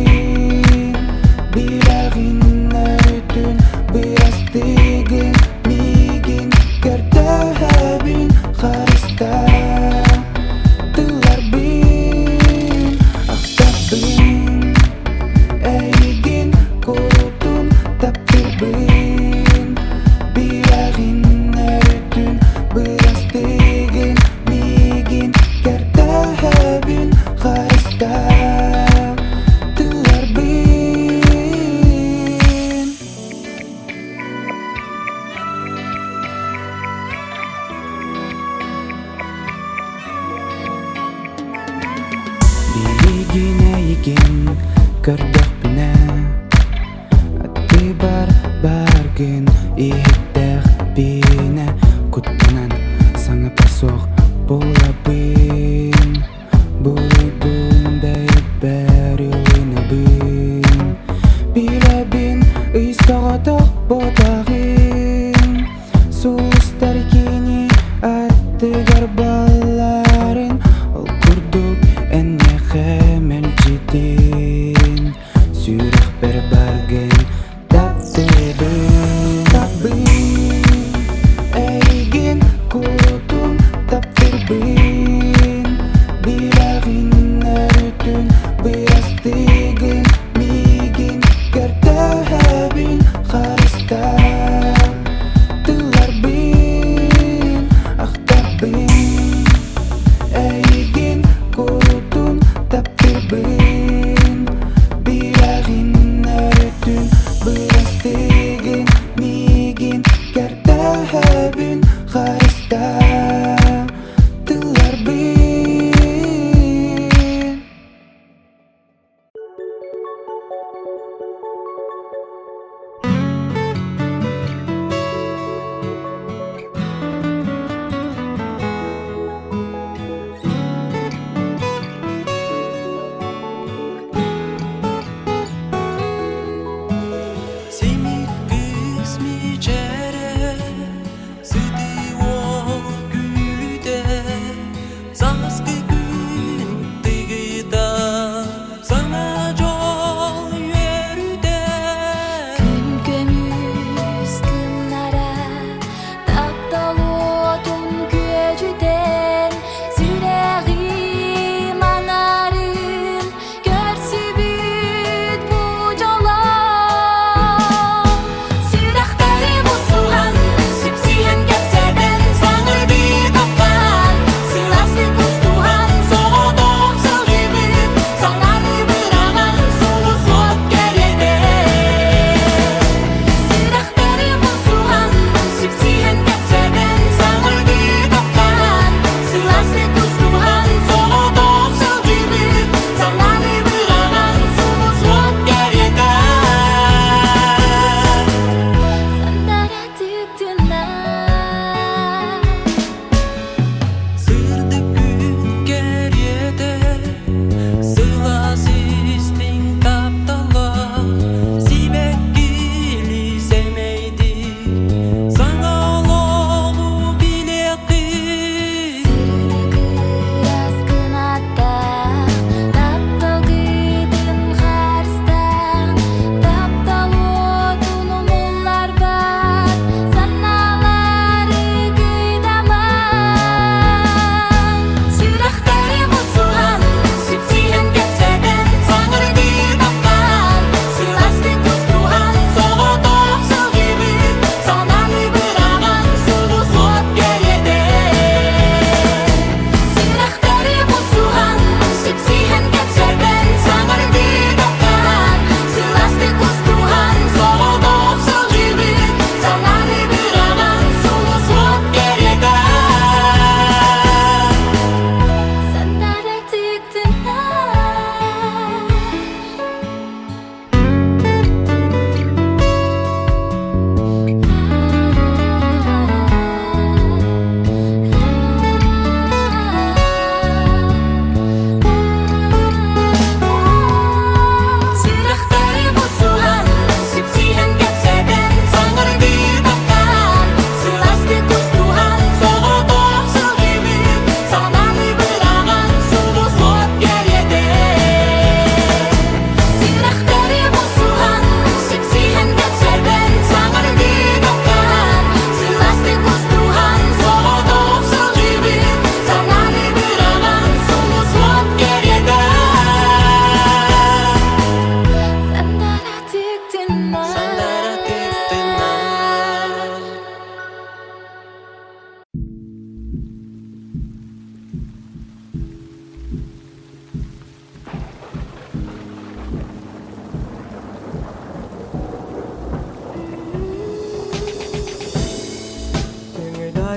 bin bilagin ötün Bırastığın migin Gördüğün harista Tıllar bin Aktabın Eygin kurutun Taptır bin Bilagin ötün Bırastığın migin Gördüğün harista Tıllar bin Biligine yigin Gördük bine Ati bargın İhittek bine Kuttanan sana pasok Bulabin Bulibun deyip berilina bin Bilabin İsağatak bodağın Sustarikini Attı garbaların Ol kurduk enne xemelcidin Sürük berbargın Tabbin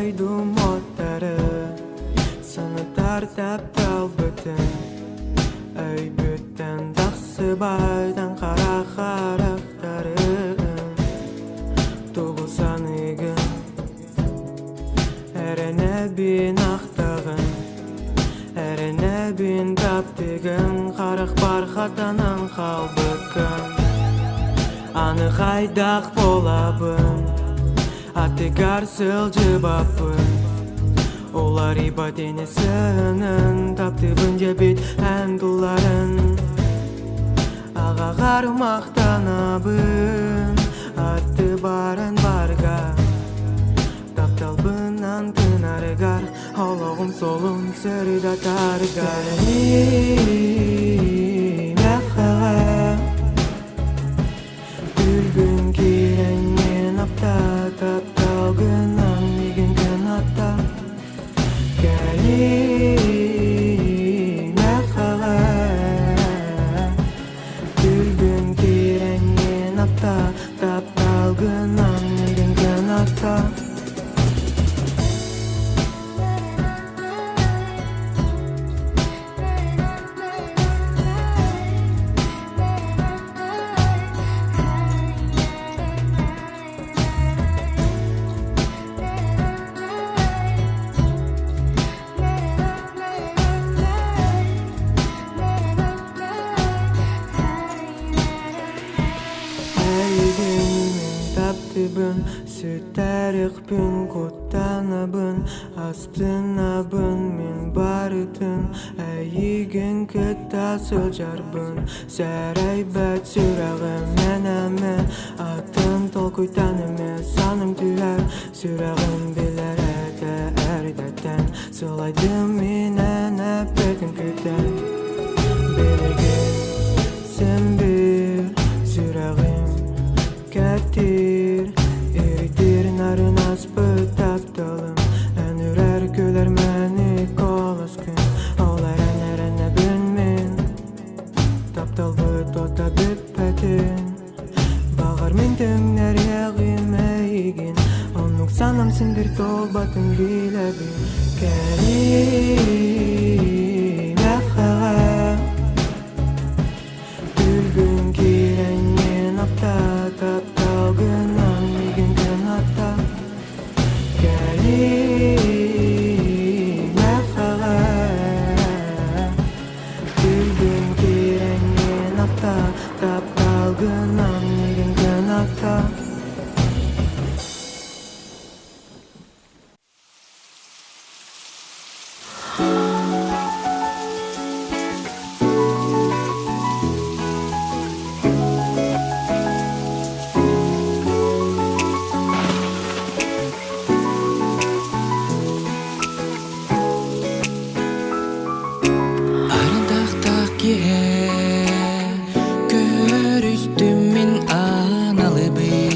Aydum otları Sana tartap talbıtın Öybütten daqsı baydan Kara karaktarın Tuğulsan igin Erene bin aktağın Erene bin taptığın Karık barxatanan kalbıkın Anı haydaq bolabın Attıgar sılcı babın Olar ibadeni sının Taptı bınca bit endulların Ağağar maqtanabın Attı barın barga Taptalbın antın arıgar Oloğum solun sırda targar Mehağa Gülgün kirengen apta Taptalgınan migin kın hatta Kэлиий mehağa Gülgün kirengen apta Taptalgınan migin kın hatta Sütterik bin kuttanabın Astınabın min barıtın Eyigin kıtta sılcarbın Sereybet sürağım meneme Atın tolkuytanime sanım tüher Sürağım biler ete erdeten Sılaydım minen epetin küten Bilgin sen bir sürağım Kettir Eritir narın aspı taptalım En ürer küler meni kolas gün Olar enerene bilmin Taptal bu tota büppetin Bağır min tümler yağime igin Onluk sanam sindir tol batın bile bil Kэлиий mehağa Gülgün kirengen apta Taptalgınan migin kın hatta Kэлиий mehağa Gülgün kirengen apta Taptalgınan migin kın hatta Ардахтаах Көрүстүм мен аналыбы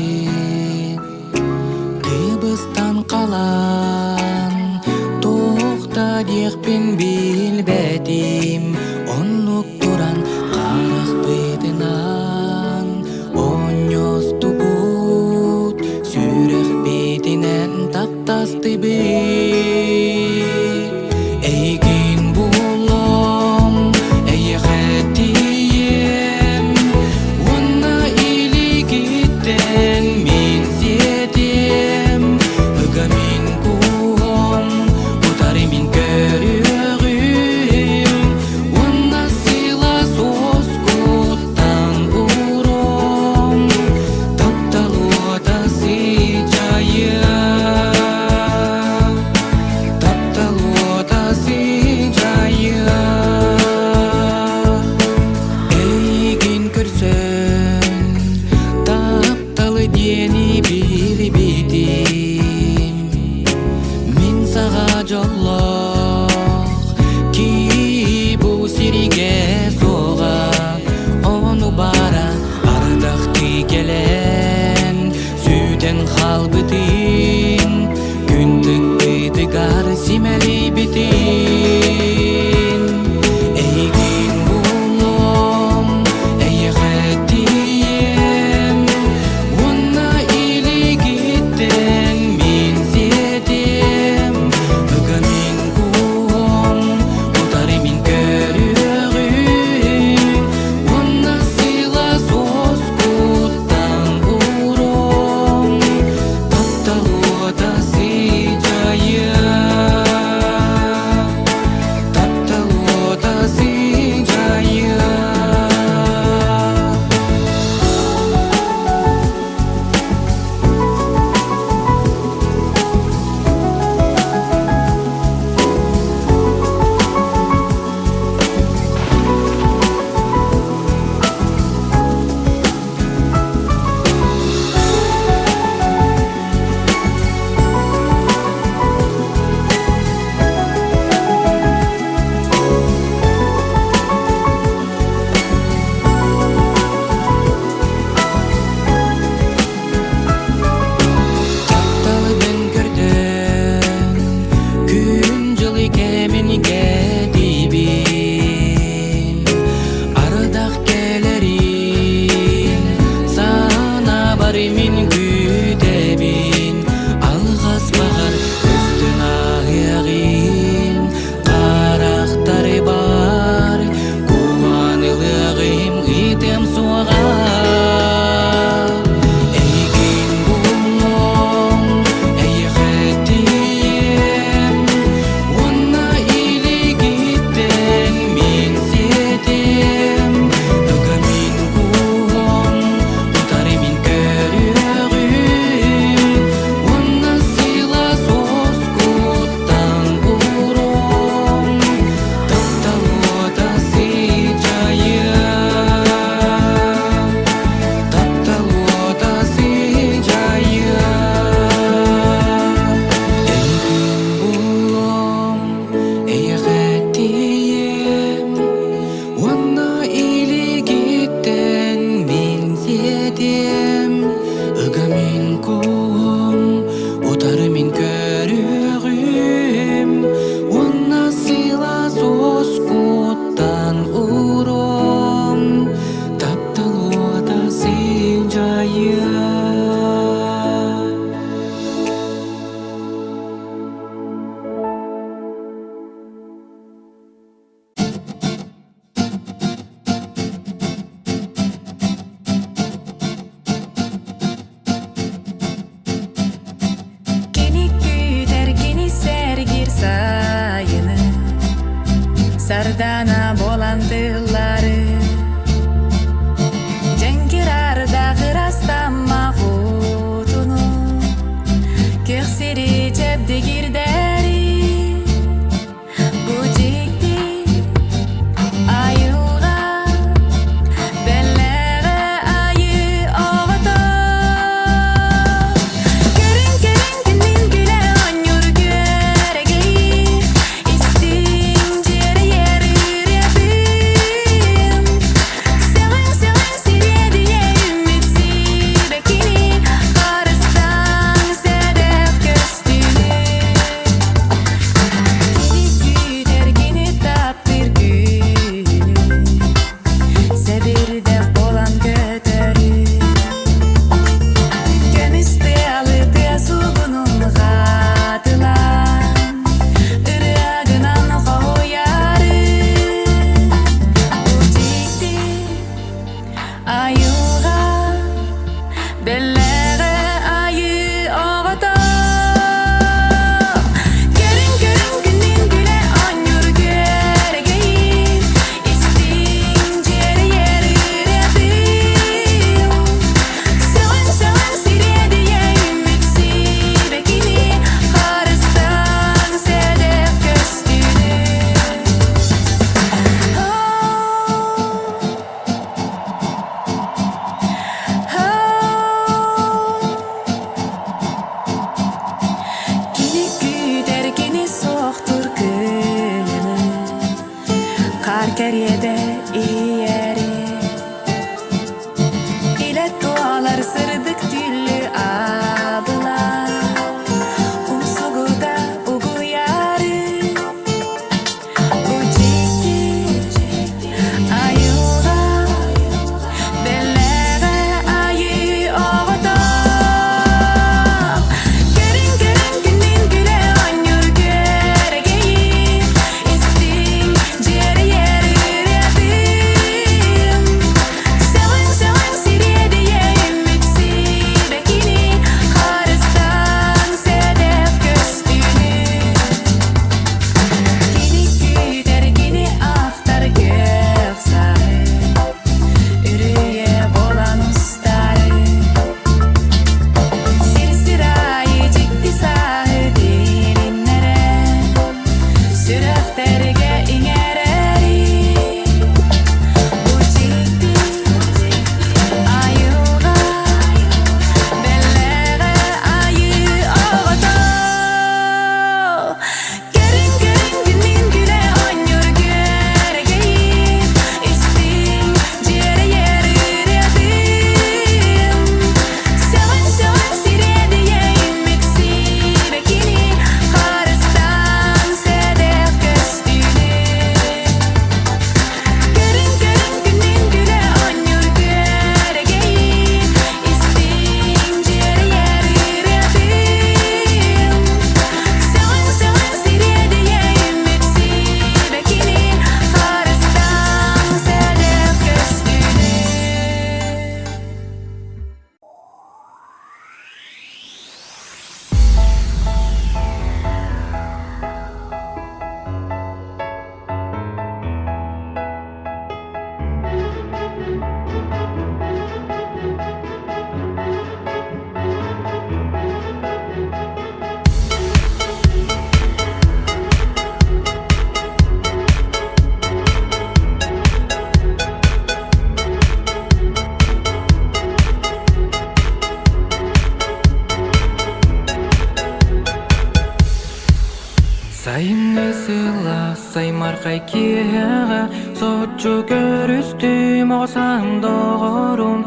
Саймарқай киэға сотчу көрістім оғсан доғырым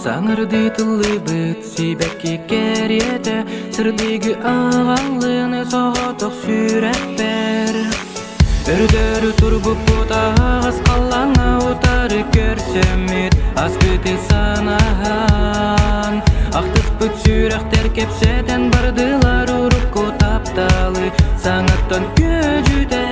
Саңырды тылы бұт сибәкке кәреді Сырдегі ағанлыны соғытық сүрәтпер Үрдері тұрбы бұтағыз қалана ұтары көрсемет Аз бүті санахан Ақтыс бұт сүрәқтер кепсетен бардылар ұрып көтапталы Саңаттан көжүден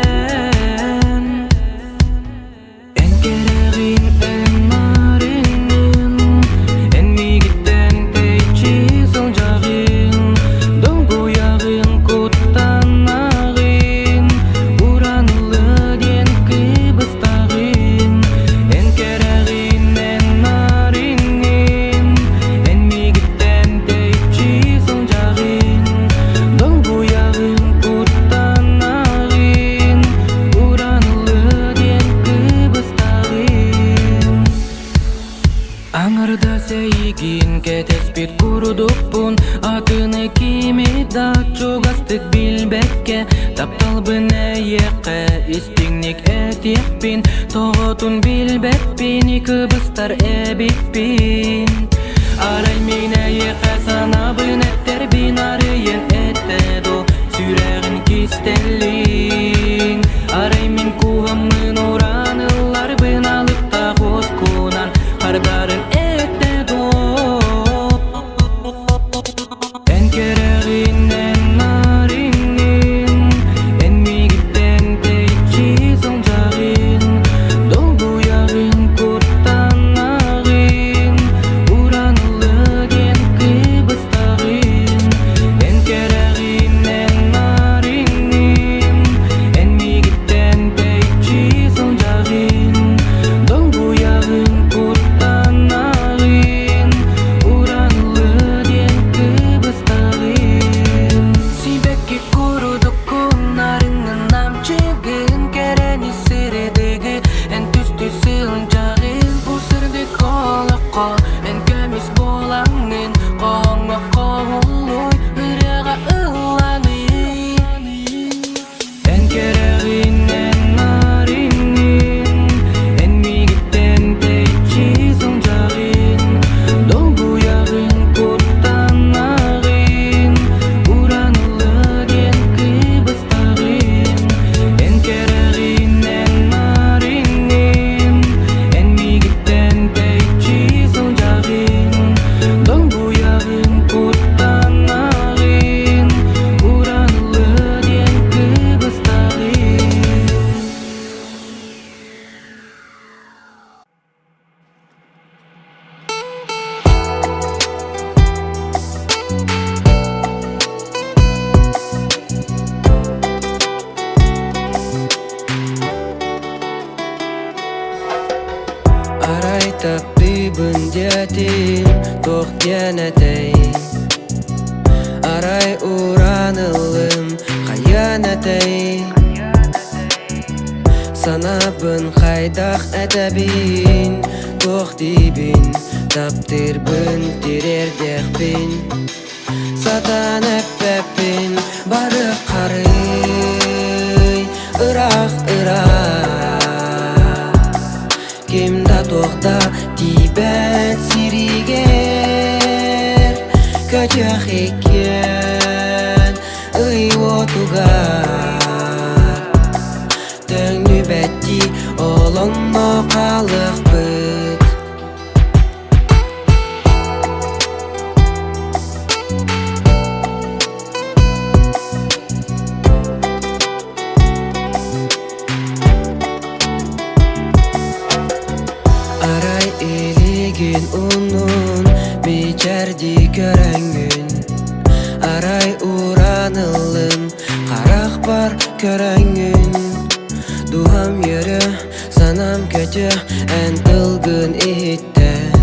Тоғытын білбәтпен екі бұстар әбікпен Арай мен әйеқа санабын әттер бен арыйын әттәді Сүрәғін кестәлін Арай мен куғамын оранылар бін алып та қос кунан Қардарын әттәді Ән керағын нарыңын Ән мегіттен тәйтші жағын нөбәтим тоқ диянәтәй Арай уранылым хаянәтәй Санабын хайдақ әдәбин тоқ дибин Таптырбын тирердәқпин Сатан әппәппин бары қарый Ырах Кемда тоқта тибәт сиригер Көтіғ екен ый отуғар Тәңі бәтті олонно қалық бұд Unun biçerdi körengün Aray uranılın Qarak bar körengün Duham yürü sanam kötü En tılgın ihitler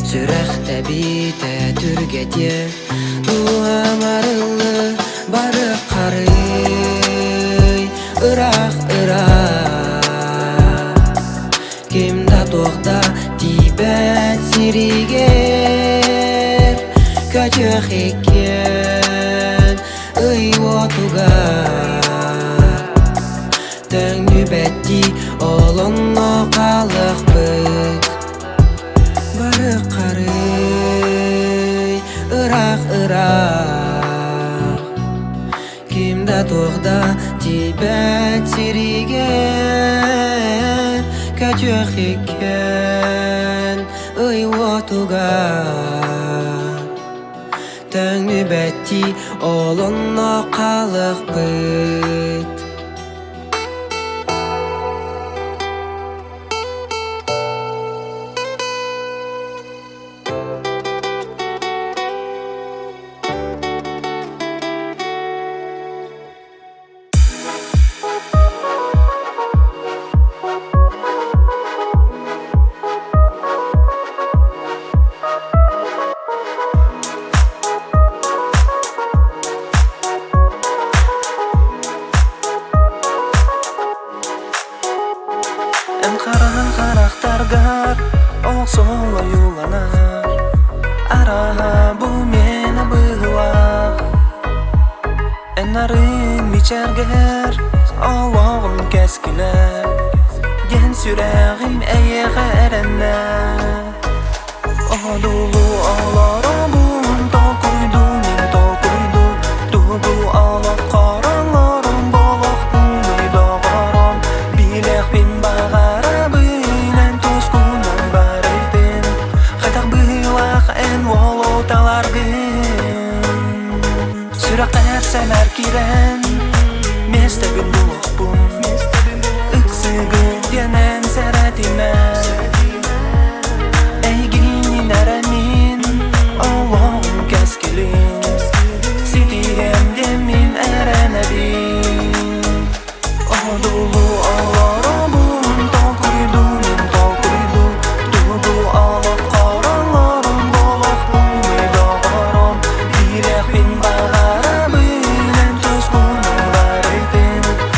Sрэхтэр bite türgetje Duham arılı barı qarıy Irak Kimda toqda tibet siriger Kötüğ ekken ый otуğar Tәңі бәтті олонно қалық бұд Бары қарый Irak Kimda toqda tibet siriger Kötüğ ekken ый otуğar Tәңі бәтті олонно қалық бұд Çerger Allah'ım keskiler Gen süreğim eyeğe erenler Adulu ağlarımın Tol kuydu min tol kuydu Dudu ağlar karanlarım Balak bulay dağaram Bilek bin bağara Bilen tuzkunun barildin Haydak bilak en valotalar gün Süreğtэр semer kiren Место бендулах пун Иксыгы дянен саратима Эйгини нарамин Allah'ım keskilin Sitiyem demin erenebin Adulu ağlarımın Tol kuydu min tol kuydu Dudu ağlar karanlarım Balak bulay dağaram Bilek bin bağara Bilen tuzkunun barildin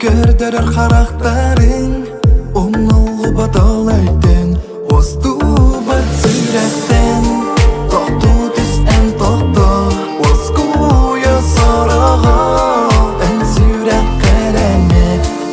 Кердерер характарың Умнолғы баталайтын Осту бат сүйректен Тоқту түс ән тоқта Оскуя сараға Ән сүйрек кәрәме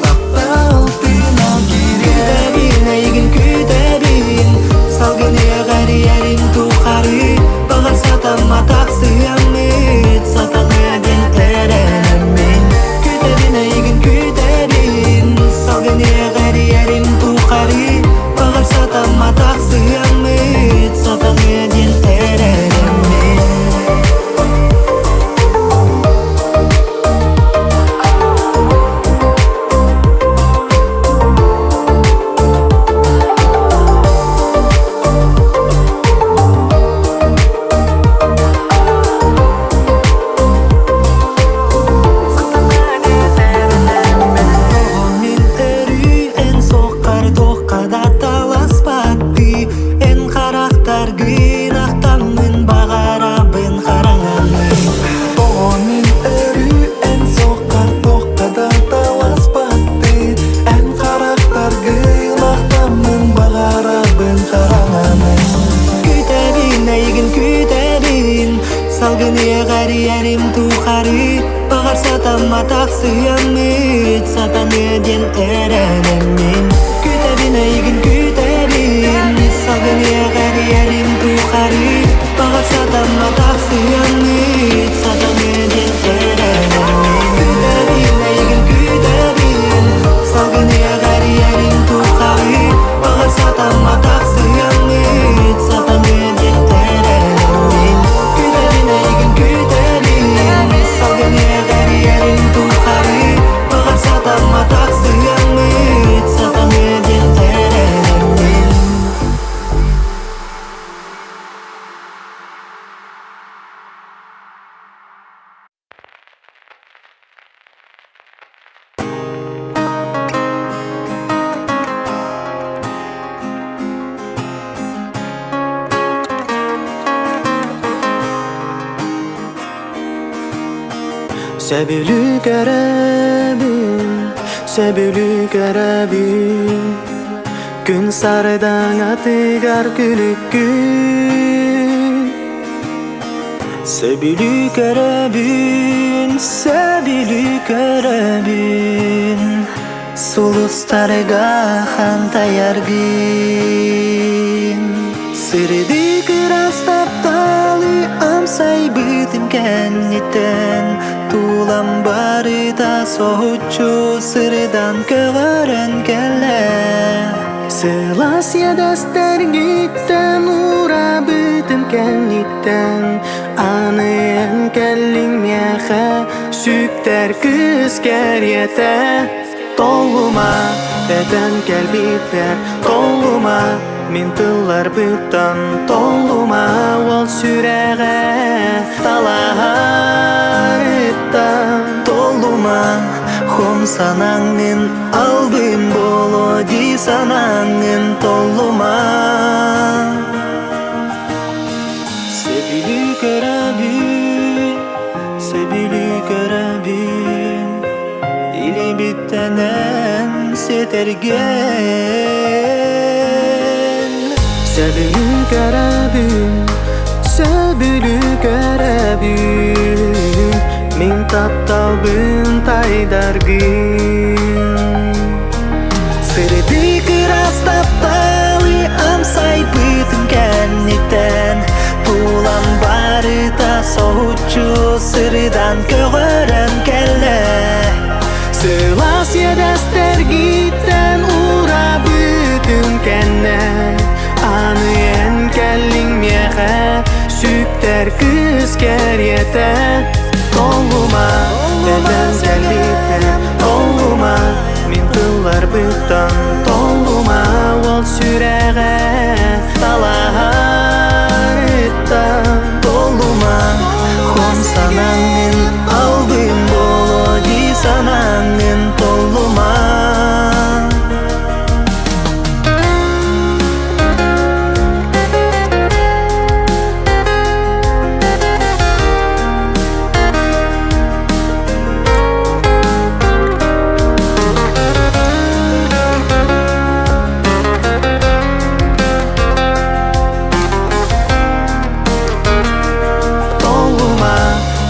Тапталтын ал кире Күтәбин, әйгін күтәбин Салгын еғәр ерім тұқары Бағар сатам атақ сүйамет Сатаны ден әрәнәмен Күтәбин, әйгін күтәбин Салгын еғәр ерім тұқары Бағар сатам атақ сүйамет Сатаны ден әрәнәмен Матақ сүйамет Сатаны ден әрәнәмен Күтәбин, әйгін күтәбин Салгын еғәр ерім тұқары Бағар сатам матақ сүйамет Сатаны ден әрәнәмен Күтәбин, әйгін күтәбин Салгын еғәр ерім тұқары Бағар сатам матақ сүйамет Сатаны ден әрәнәмен Күтәбин, әйгін күтәбин Салгын еғәр ерім тұқары Бағар сатам матақ сүйамет Сатаны ден әрәнәмен Сөбүлү көрөбүн Күн сарыдан атыгар күлүк күн Сөбүлү көрөбүн Сулустарыга хан таяргын Сырды кырастап талы амсай бытым кәннеттен Тулам бары да соғучу сырыдан көгөрен келе Сылас ядастар гиттен ура бытым кәннеттен Анын кәллин мяха сүктер кыз кәрьете Толума, бәтен кәлбиттер толума Мен тыллар бұттан толума Ол сүрәғә талағарыттан толума Хом санаңын алдым болоди санаңын толума Сөбүлү көрәбүн Или биттенен сетерген Сөбүлү көрәбүн Мен тапталбын тайдаргын Сырды кырастап талы амсай бытым кәннеттен Тулам бары да соғучу сырыдан көгөрен келе Сылас едестер гиттен ура бүтүн кәнне Аны ен кәллин меға сүктер кыз кәрьете Толума, бәтен кәлбиттен толума Мен тыллар бұттан толума Ол сүрәғә талағарыттан толума Хом санаңын алдым болоди санаңын толума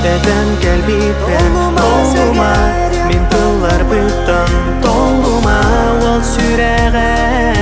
Бәдән кәлбиттен толума, мин тыллар бұттан толума, ол сүрәғән